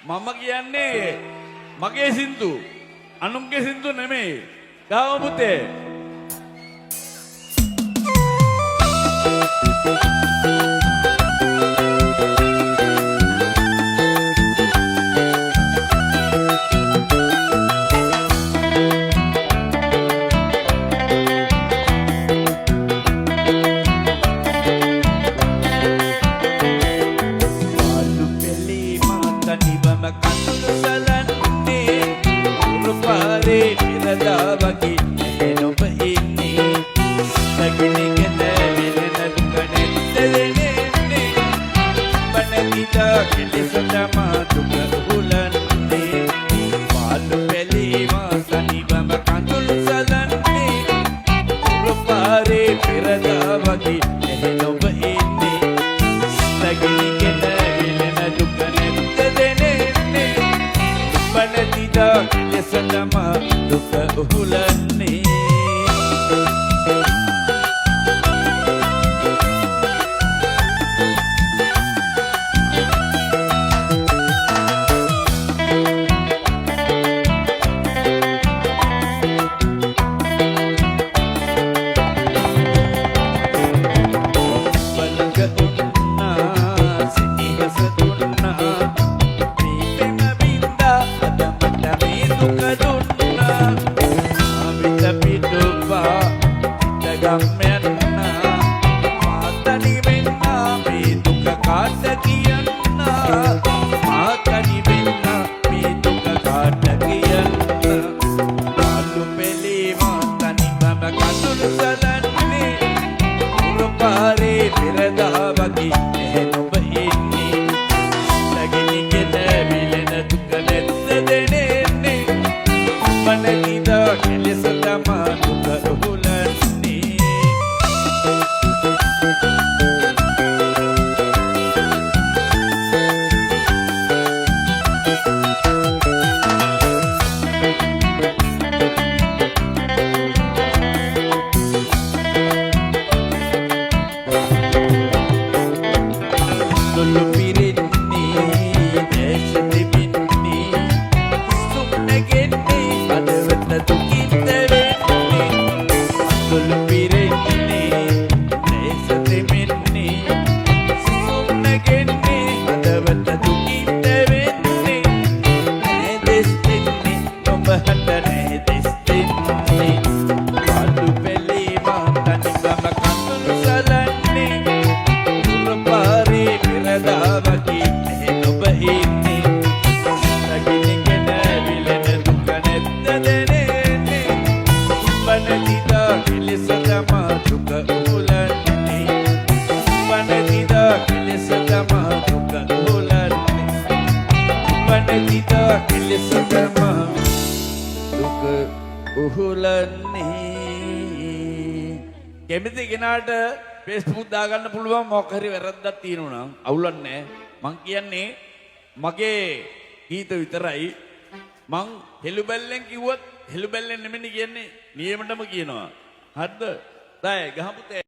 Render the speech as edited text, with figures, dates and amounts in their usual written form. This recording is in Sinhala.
මම කියන්නේ මගේ සින්දු අනුන්ගේ සින්දු නෙමෙයි. ගාව පුතේ. කෙමිති කෙනාට Facebook දාගන්න පුළුවන් මොකක් හරි වැරද්දක් තියෙනවා නම් අවුලක් නැහැ. මං කියන්නේ මගේ ගීත විතරයි. මං හෙළු බැල්ලෙන් කිව්වත් හෙළු බැල්ලෙන් නෙමෙයි කියන්නේ නියමටම කියනවා. හරිද? දැන් ගහමුතේ